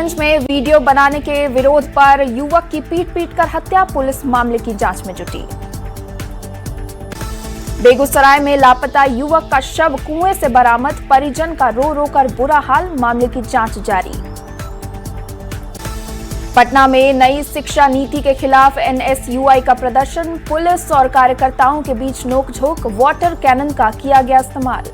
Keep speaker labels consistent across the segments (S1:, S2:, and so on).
S1: गोपालगंज में वीडियो बनाने के विरोध पर युवक की पीट कर हत्या, पुलिस मामले की जांच में जुटी। बेगूसराय में लापता युवक का शव कुएं से बरामद, परिजन का रो रो कर बुरा हाल, मामले की जांच जारी। पटना में नई शिक्षा नीति के खिलाफ एनएसयूआई का प्रदर्शन, पुलिस और कार्यकर्ताओं के बीच नोकझोंक, वाटर कैनन का किया गया इस्तेमाल।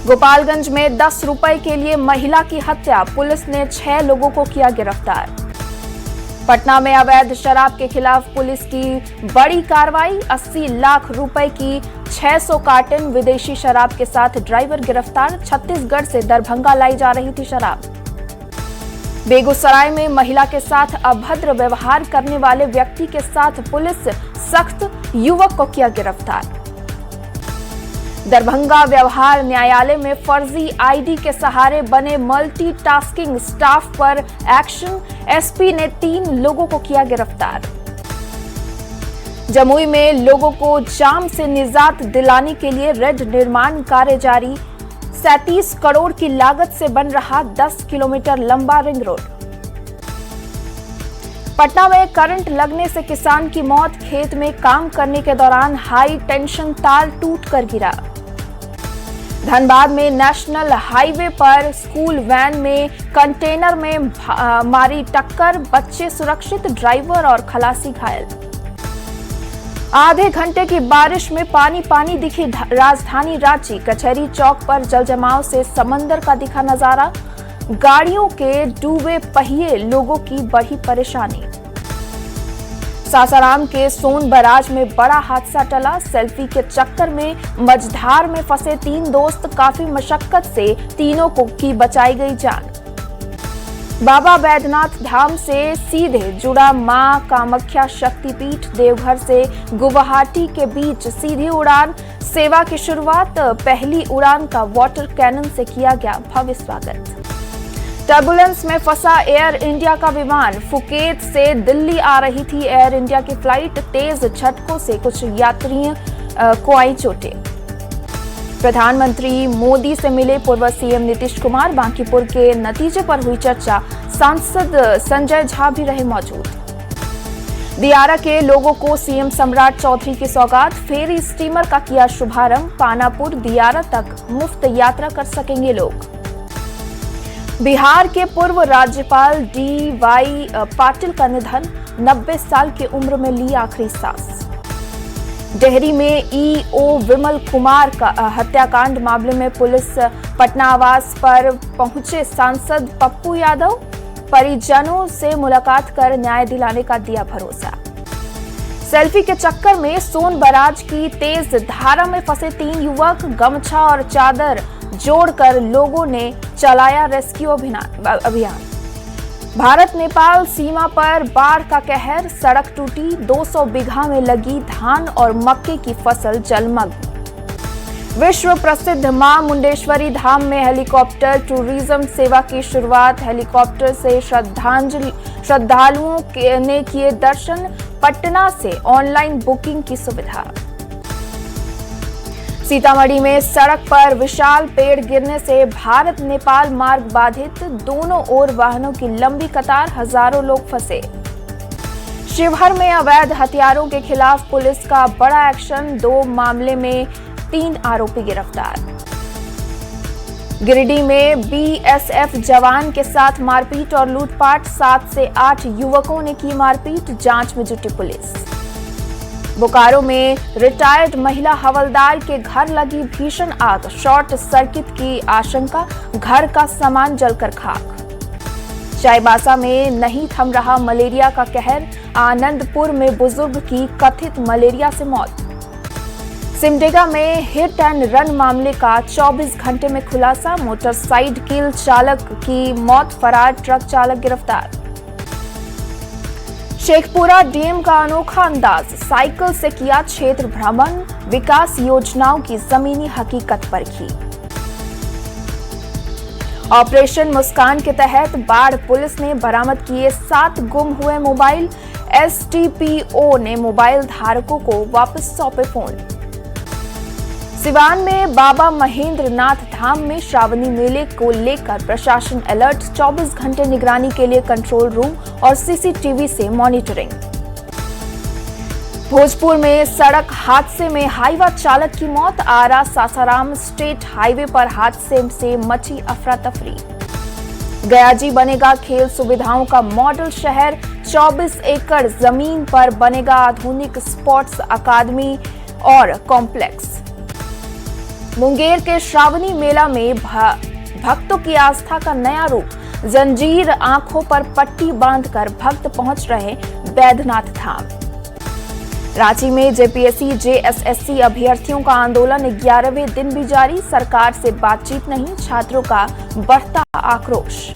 S1: गोपालगंज में 10 रुपए के लिए महिला की हत्या, पुलिस ने 6 लोगों को किया गिरफ्तार। पटना में अवैध शराब के खिलाफ पुलिस की बड़ी कार्रवाई, 80 लाख रुपए की 600 कार्टन विदेशी शराब के साथ ड्राइवर गिरफ्तार, छत्तीसगढ़ से दरभंगा लाई जा रही थी शराब। बेगूसराय में महिला के साथ अभद्र व्यवहार करने वाले व्यक्ति के साथ पुलिस सख्त, युवक को किया गिरफ्तार। दरभंगा व्यवहार न्यायालय में फर्जी आईडी के सहारे बने मल्टीटास्किंग स्टाफ पर एक्शन, एसपी ने 3 लोगों को किया गिरफ्तार। जमुई में लोगों को जाम से निजात दिलाने के लिए रेड निर्माण कार्य जारी, 37 करोड़ की लागत से बन रहा 10 किलोमीटर लंबा रिंग रोड। पटना में करंट लगने से किसान की मौत, खेत में काम करने के दौरान हाई टेंशन तार टूटकर गिरा। धनबाद में नेशनल हाईवे पर स्कूल वैन में कंटेनर में मारी टक्कर, बच्चे सुरक्षित, ड्राइवर और खलासी घायल। आधे घंटे की बारिश में पानी दिखी राजधानी रांची, कचहरी चौक पर जलजमाव से समंदर का दिखा नजारा, गाड़ियों के डूबे पहिए, लोगों की बढ़ी परेशानी। सासाराम के सोन बराज में बड़ा हादसा टला, सेल्फी के चक्कर में मझधार में फंसे 3 दोस्त, काफी मशक्कत से तीनों को की बचाई गई जान। बाबा बैद्यनाथ धाम से सीधे जुड़ा मां कामाख्या शक्तिपीठ, देवघर से गुवाहाटी के बीच सीधी उड़ान, सेवा की शुरुआत, पहली उड़ान का वाटर कैनन से किया गया भव्य स्वागत। टर्बुलेंस में फंसा एयर इंडिया का विमान, फुकेत से दिल्ली आ रही थी एयर इंडिया की फ्लाइट, तेज झटकों से कुछ यात्रियों को आई चोटें। प्रधानमंत्री मोदी से मिले पूर्व सीएम नीतीश कुमार, बांकीपुर के नतीजे पर हुई चर्चा, सांसद संजय झा भी रहे मौजूद। दियारा के लोगों को सीएम सम्राट चौधरी की सौगात, फेरी स्टीमर का किया शुभारंभ, पानापुर दियारा तक मुफ्त यात्रा कर सकेंगे लोग। बिहार के पूर्व राज्यपाल DY पाटिल का निधन, 90 साल की उम्र में ली आखिरी सांस। डेहरी में EO विमल कुमार का हत्याकांड मामले में पुलिस पटना आवास पर पहुंचे सांसद पप्पू यादव, परिजनों से मुलाकात कर न्याय दिलाने का दिया भरोसा। सेल्फी के चक्कर में सोन बराज की तेज धारा में फंसे 3 युवक, गमछा और चादर जोड़कर लोगों ने चलाया रेस्क्यू अभियान। भारत नेपाल सीमा पर बाढ़ का कहर, सड़क टूटी, 200 बीघा में लगी धान और मक्के की फसल जलमग्न। विश्व प्रसिद्ध मां मुंडेश्वरी धाम में हेलीकॉप्टर टूरिज्म सेवा की शुरुआत, हेलीकॉप्टर से श्रद्धालुओं ने किए दर्शन, पटना से ऑनलाइन बुकिंग की सुविधा। सीतामढ़ी में सड़क पर विशाल पेड़ गिरने से भारत नेपाल मार्ग बाधित, दोनों ओर वाहनों की लंबी कतार, हजारों लोग फंसे। शिवहर में अवैध हथियारों के खिलाफ पुलिस का बड़ा एक्शन, 2 मामले में 3 आरोपी गिरफ्तार। गिरिडीह में BSF जवान के साथ मारपीट और लूटपाट, 7 से 8 युवकों ने की मारपीट, जांच में जुटी पुलिस। बोकारो में रिटायर्ड महिला हवलदार के घर लगी भीषण आग, शॉर्ट सर्किट की आशंका, घर का सामान जलकर खाक। चाईबासा में नहीं थम रहा मलेरिया का कहर, आनंदपुर में बुजुर्ग की कथित मलेरिया से मौत। सिमडेगा में हिट एंड रन मामले का 24 घंटे में खुलासा, मोटरसाइकिल चालक की मौत, फरार ट्रक चालक गिरफ्तार। शेखपुरा डीएम का अनोखा अंदाज, साइकिल से किया क्षेत्र भ्रमण, विकास योजनाओं की जमीनी हकीकत परखी। ऑपरेशन मुस्कान के तहत बाढ़ पुलिस ने बरामद किए 7 गुम हुए मोबाइल, STPO ने मोबाइल धारकों को वापस सौंपे फोन। सिवान में बाबा महेंद्र नाथ धाम में श्रावणी मेले को लेकर प्रशासन अलर्ट, 24 घंटे निगरानी के लिए कंट्रोल रूम और सीसीटीवी से मॉनिटरिंग। भोजपुर में सड़क हादसे में हाईवा चालक की मौत, आरा सासाराम स्टेट हाईवे पर हादसे से मची अफरा तफरी। गयाजी बनेगा खेल सुविधाओं का मॉडल शहर, 24 एकड़ जमीन पर बनेगा आधुनिक स्पोर्ट्स अकादमी और कॉम्प्लेक्स। मुंगेर के श्रावणी मेला में भक्तों की आस्था का नया रूप, जंजीर आंखों पर पट्टी बांधकर भक्त पहुंच रहे बैद्यनाथ धाम। रांची में जेपीएससी जेएसएससी अभ्यर्थियों का आंदोलन 11वें दिन भी जारी, सरकार से बातचीत नहीं, छात्रों का बढ़ता आक्रोश।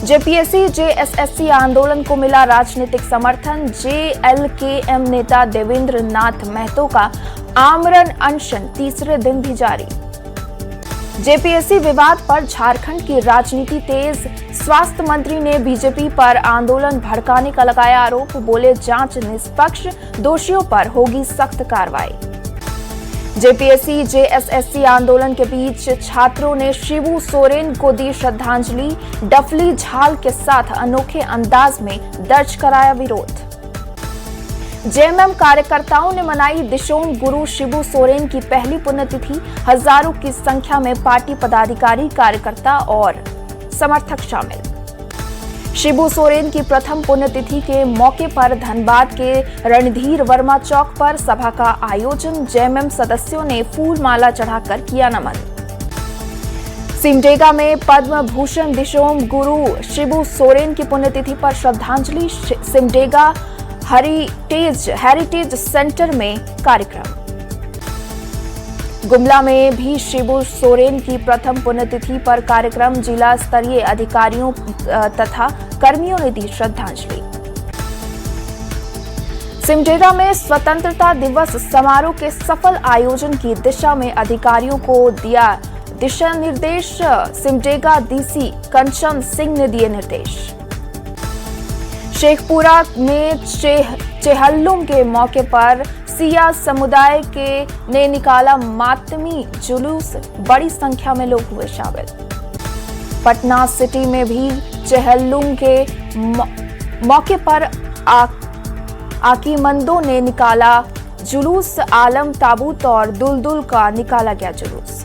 S1: जेपीएससी जेएसएससी आंदोलन को मिला राजनीतिक समर्थन, जेएलकेएम नेता देवेंद्र नाथ महतो का आमरण अनशन तीसरे दिन भी जारी। जेपीएससी विवाद पर झारखंड की राजनीति तेज, स्वास्थ्य मंत्री ने बीजेपी पर आंदोलन भड़काने का लगाया आरोप, बोले जांच निष्पक्ष, दोषियों पर होगी सख्त कार्रवाई। जेपीएससी जेएसएससी आंदोलन के बीच छात्रों ने शिबू सोरेन को दी श्रद्धांजलि, डफली झाल के साथ अनोखे अंदाज में दर्ज कराया विरोध। जेएमएम कार्यकर्ताओं ने मनाई दिशोम गुरु शिबू सोरेन की पहली पुण्यतिथि, हजारों की संख्या में पार्टी पदाधिकारी, कार्यकर्ता और समर्थक शामिल। शिबू सोरेन की प्रथम पुण्यतिथि के मौके पर धनबाद के रणधीर वर्मा चौक पर सभा का आयोजन, जेएमएम सदस्यों ने फूल माला चढ़ाकर किया नमन। सिमडेगा में पद्म भूषण दिशोम गुरु शिबू सोरेन की पुण्यतिथि पर श्रद्धांजलि, सिमडेगा हेरिटेज सेंटर में कार्यक्रम। गुमला में भी शिबू सोरेन की प्रथम पुण्यतिथि पर कार्यक्रम, जिला स्तरीय अधिकारियों तथा कर्मियों ने दी श्रद्धांजलि। सिमडेगा में स्वतंत्रता दिवस समारोह के सफल आयोजन की दिशा में अधिकारियों को दिया दिशा निर्देश, सिमडेगा डीसी कंचन सिंह ने दिए निर्देश। शेखपुरा में चेहल्लुम के मौके पर सिया समुदाय ने निकाला मातमी जुलूस, बड़ी संख्या में लोग हुए शामिल। पटना सिटी में भी चेहल्लुम के मौके पर आकीमंदों ने निकाला जुलूस, आलम ताबूत और दुलदुल का निकाला गया जुलूस।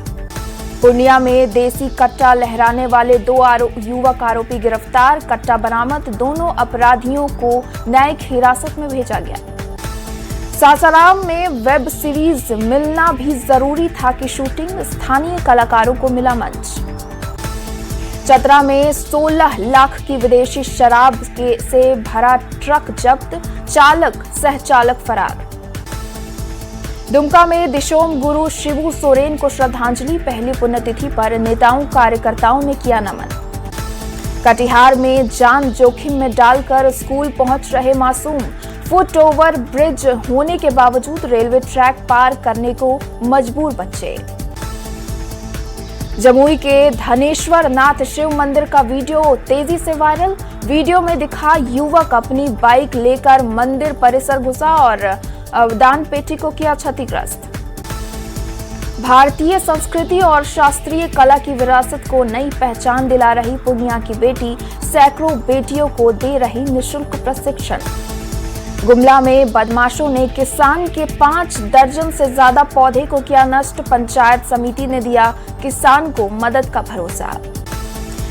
S1: पूर्णिया में देसी कट्टा लहराने वाले 2 युवक आरोपी गिरफ्तार, कट्टा बरामद, दोनों अपराधियों को न्यायिक हिरासत में भेजा गया। सासाराम में वेब सीरीज मिलना भी जरूरी था कि शूटिंग, स्थानीय कलाकारों को मिला मंच। चतरा में 16 लाख की विदेशी शराब से भरा ट्रक जब्त, चालक सह चालक फरार। दुमका में दिशोम गुरु शिबू सोरेन को श्रद्धांजलि, पहली पुण्यतिथि पर नेताओं कार्यकर्ताओं ने किया नमन। कटिहार में जान जोखिम में डालकर स्कूल पहुंच रहे मासूम, फुट ओवर ब्रिज होने के बावजूद रेलवे ट्रैक पार करने को मजबूर बच्चे। जमुई के धनेश्वर नाथ शिव मंदिर का वीडियो तेजी से वायरल, वीडियो में दिखा युवक अपनी बाइक लेकर मंदिर परिसर घुसा और दान पेटी को किया क्षतिग्रस्त। भारतीय संस्कृति और शास्त्रीय कला की विरासत को नई पहचान दिला रही पूर्णिया की बेटी सैकड़ों बेटियों को दे रही निःशुल्क प्रशिक्षण। गुमला में बदमाशों ने किसान के 5 दर्जन से ज्यादा पौधे को किया नष्ट, पंचायत समिति ने दिया किसान को मदद का भरोसा।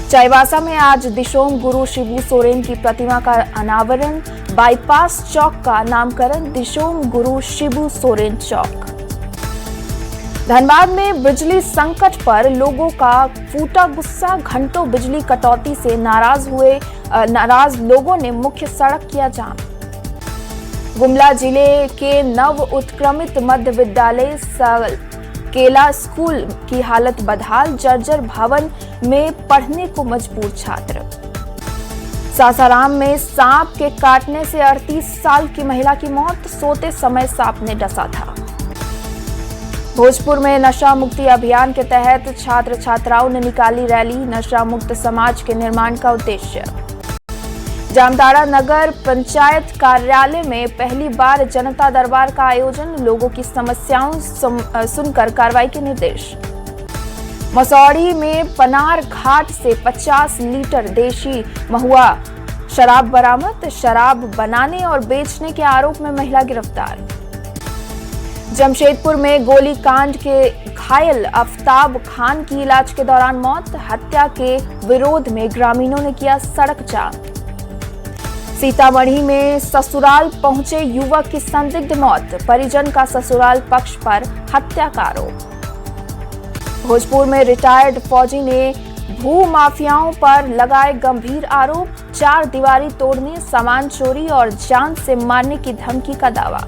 S1: चाईबासा में आज दिशोम गुरु शिबू सोरेन की प्रतिमा का अनावरण, बाईपास चौक का नामकरण दिशोम गुरु शिबू सोरेन चौक। धनबाद में बिजली संकट पर लोगों का फूटा गुस्सा, घंटों बिजली कटौती से नाराज लोगों ने मुख्य सड़क किया जाम। गुमला जिले के नव उत्क्रमित मध्य विद्यालय केला स्कूल की हालत बदहाल, जर्जर भवन में पढ़ने को मजबूर छात्र। सासाराम में सांप के काटने से 38 साल की महिला की मौत, सोते समय सांप ने डसा था। भोजपुर में नशा मुक्ति अभियान के तहत छात्र छात्राओं ने निकाली रैली, नशा मुक्त समाज के निर्माण का उद्देश्य। जामताड़ा नगर पंचायत कार्यालय में पहली बार जनता दरबार का आयोजन, लोगों की समस्याओं सुनकर कार्रवाई के निर्देश। मसौड़ी में पनार घाट से 50 लीटर देशी महुआ शराब बरामद, शराब बनाने और बेचने के आरोप में महिला गिरफ्तार। जमशेदपुर में गोलीकांड के घायल आफ्ताब खान की इलाज के दौरान मौत, हत्या के विरोध में ग्रामीणों ने किया सड़क जाम। सीतामढ़ी में ससुराल पहुंचे युवक की संदिग्ध मौत, परिजन का ससुराल पक्ष पर हत्या का आरोप। भोजपुर में रिटायर्ड फौजी ने भू माफियाओं पर लगाए गंभीर आरोप, 4 दीवारी तोड़ने, सामान चोरी और जान से मारने की धमकी का दावा।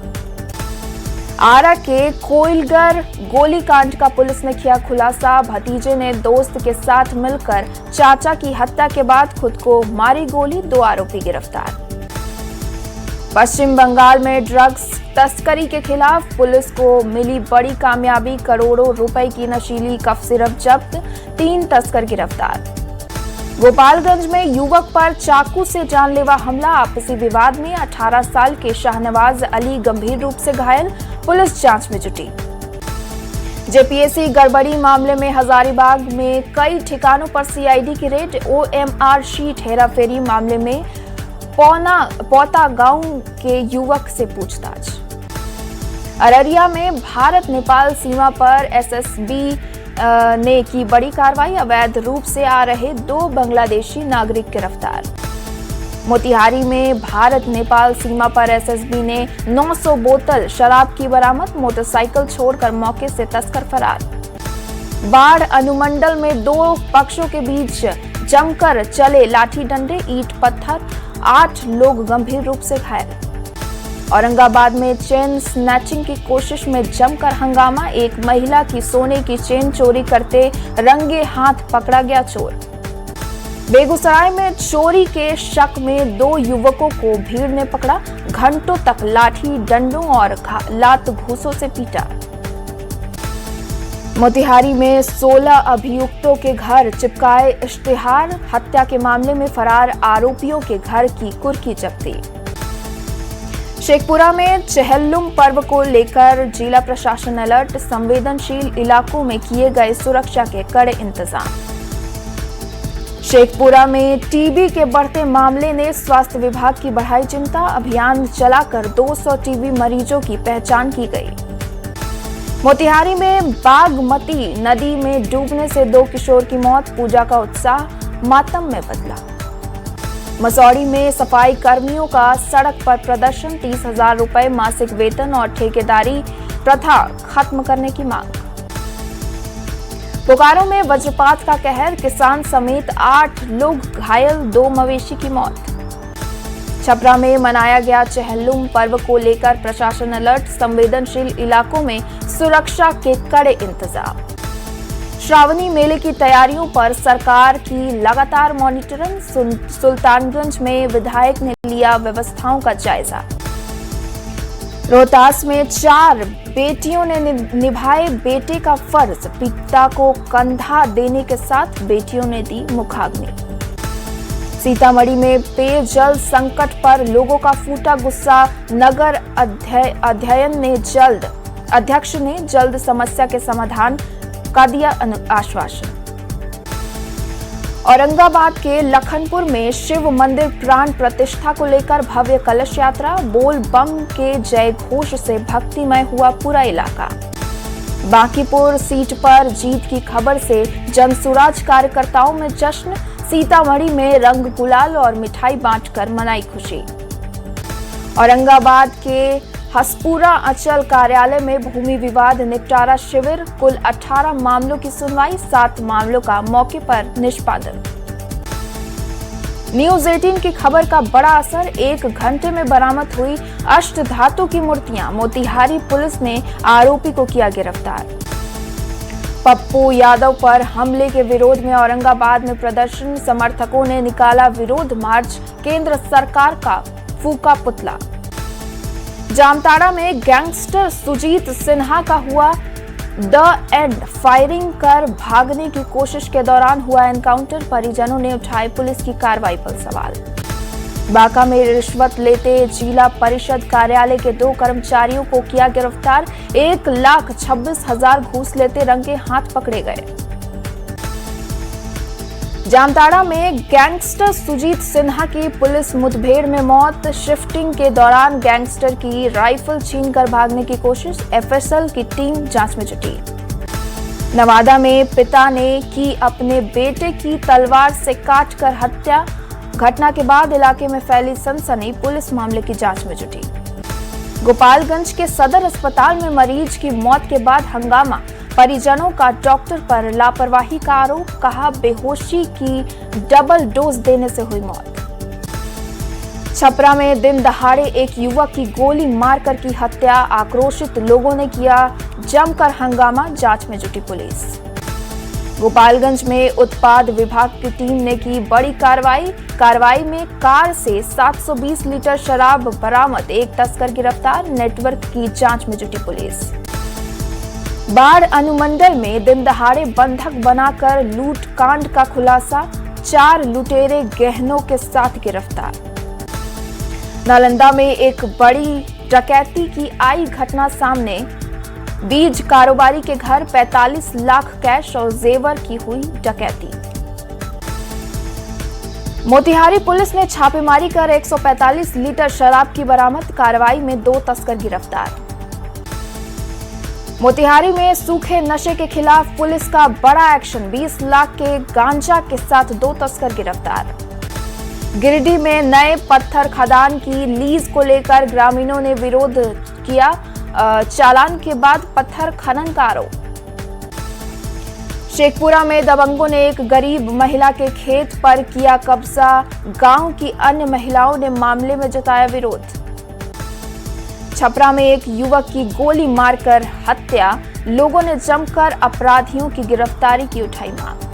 S1: आरा के कोइलगर गोलीकांड का पुलिस ने किया खुलासा, भतीजे ने दोस्त के साथ मिलकर चाचा की हत्या के बाद खुद को मारी गोली, 2 आरोपी गिरफ्तार। पश्चिम बंगाल में ड्रग्स तस्करी के खिलाफ पुलिस को मिली बड़ी कामयाबी, करोड़ों रुपए की नशीली कफ सिरप जब्त, 3 तस्कर गिरफ्तार। गोपालगंज में युवक पर चाकू से जानलेवा हमला, आपसी विवाद में 18 साल के शाहनवाज अली गंभीर रूप से घायल, पुलिस जांच में जुटी। जेपीएससी गड़बड़ी मामले में हजारीबाग में कई ठिकानों पर सीआईडी की रेड, ओएमआर शीट हेराफेरी मामले में पौता गांव के युवक से पूछताछ। अररिया में भारत नेपाल सीमा पर एसएसबी ने की बड़ी कार्रवाई, अवैध रूप से आ रहे 2 बांग्लादेशी नागरिक गिरफ्तार। मोतिहारी में भारत नेपाल सीमा पर एसएसबी ने 900 बोतल शराब की बरामद, मोटरसाइकिल छोड़कर मौके से तस्कर फरार। बाढ़ अनुमंडल में 2 पक्षों के बीच जमकर चले लाठी डंडे, ईंट पत्थर, 8 लोग गंभीर रूप से घायल। औरंगाबाद में चेन स्नैचिंग की कोशिश में जमकर हंगामा, एक महिला की सोने की चेन चोरी करते रंगे हाथ पकड़ा गया चोर। बेगूसराय में चोरी के शक में 2 युवकों को भीड़ ने पकड़ा, घंटों तक लाठी डंडों और लात घूंसों से पीटा। मोतिहारी में 16 अभियुक्तों के घर चिपकाए इश्तिहार, हत्या के मामले में फरार आरोपियों के घर की कुर्की जब्ती। शेखपुरा में चेहल्लुम पर्व को लेकर जिला प्रशासन अलर्ट, संवेदनशील इलाकों में किए गए सुरक्षा के कड़े इंतजाम। शेखपुरा में टीबी के बढ़ते मामले ने स्वास्थ्य विभाग की बढ़ाई चिंता, अभियान चलाकर 200 टीबी मरीजों की पहचान की गई। मोतिहारी में बागमती नदी में डूबने से 2 किशोर की मौत, पूजा का उत्साह मातम में बदला। मसौड़ी में सफाई कर्मियों का सड़क पर प्रदर्शन, 30,000 रुपए मासिक वेतन और ठेकेदारी प्रथा खत्म करने की मांग। बोकारो में वज्रपात का कहर, किसान समेत 8 लोग घायल, 2 मवेशी की मौत। छपरा में मनाया गया चेहल्लुम पर्व को लेकर प्रशासन अलर्ट, संवेदनशील इलाकों में सुरक्षा के कड़े इंतजाम। श्रावणी मेले की तैयारियों पर सरकार की लगातार मॉनिटरिंग, सुल्तानगंज में विधायक ने लिया व्यवस्थाओं का जायजा। रोहतास में 4 बेटियों ने निभाए बेटे का फर्ज, पिता को कंधा देने के साथ बेटियों ने दी मुखाग्नि। सीतामढ़ी में पेयजल संकट पर लोगों का फूटा गुस्सा, नगर अध्यक्ष ने जल्द समस्या के समाधान का दिया आश्वासन। औरंगाबाद के लखनपुर में शिव मंदिर प्राण प्रतिष्ठा को लेकर भव्य कलश यात्रा, बोल बम के जय घोष से भक्तिमय हुआ पूरा इलाका। बांकीपुर सीट पर जीत की खबर से जनसुराज कार्यकर्ताओं में जश्न, सीतामढ़ी में रंग गुलाल और मिठाई बांटकर मनाई खुशी। औरंगाबाद के हसपुरा अंचल कार्यालय में भूमि विवाद निपटारा शिविर, कुल 18 मामलों की सुनवाई, 7 मामलों का मौके पर निष्पादन। न्यूज 18 की खबर का बड़ा असर, 1 घंटे में बरामद हुई अष्टधातु की मूर्तियां, मोतिहारी पुलिस ने आरोपी को किया गिरफ्तार। पप्पू यादव पर हमले के विरोध में औरंगाबाद में प्रदर्शन, समर्थकों ने निकाला विरोध मार्च, केंद्र सरकार का फूका पुतला। जामताड़ा में गैंगस्टर सुजीत सिन्हा का हुआ द एंड, फायरिंग कर भागने की कोशिश के दौरान हुआ एनकाउंटर, परिजनों ने उठाए पुलिस की कार्रवाई पर सवाल। बांका में रिश्वत लेते जिला परिषद कार्यालय के 2 कर्मचारियों को किया गिरफ्तार। 1,26,000 घूस लेते रंगे हाथ पकड़े गए। जामताड़ा में गैंगस्टर सुजीत सिन्हा की पुलिस मुठभेड़ में मौत। शिफ्टिंग के दौरान गैंगस्टर की राइफल छीनकर भागने की कोशिश। एफएसएल की टीम जांच में जुटी। नवादा में पिता ने की अपने बेटे की तलवार से काटकर हत्या। घटना के बाद इलाके में फैली सनसनी। पुलिस मामले की जांच में जुटी। गोपालगंज के सदर अस्पताल में मरीज की मौत के बाद हंगामा। परिजनों का डॉक्टर पर लापरवाही का आरोप। कहा बेहोशी की डबल डोज देने से हुई मौत। छपरा में दिन दहाड़े एक युवक की गोली मारकर की हत्या। आक्रोशित लोगों ने किया जमकर हंगामा। जांच में जुटी पुलिस। गोपालगंज में उत्पाद विभाग की टीम ने की बड़ी कार्रवाई में कार से 720 लीटर शराब बरामद। एक तस्कर गिरफ्तार। नेटवर्क की जांच में जुटी पुलिस। बाढ़ अनुमंडल में दिन दहाड़े बंधक बनाकर लूट कांड का खुलासा। 4 लुटेरे गहनों के साथ गिरफ्तार। नालंदा में एक बड़ी डकैती की आई घटना सामने। बीज कारोबारी के घर 45 लाख कैश और जेवर की हुई डकैती। मोतिहारी पुलिस ने छापेमारी कर 145 लीटर शराब की बरामद। कार्रवाई में 2 तस्कर गिरफ्तार। मोतिहारी में सूखे नशे के खिलाफ पुलिस का बड़ा एक्शन। 20 लाख के गांजा के साथ 2 तस्कर गिरफ्तार। गिरिडीह में नए पत्थर खदान की लीज को लेकर ग्रामीणों ने विरोध किया। चालान के बाद पत्थर खनन का आरोप। शेखपुरा में दबंगों ने एक गरीब महिला के खेत पर किया कब्जा। गांव की अन्य महिलाओं ने मामले में जताया विरोध। छपरा में एक युवक की गोली मारकर हत्या। लोगों ने जमकर अपराधियों की गिरफ्तारी की उठाई मांग।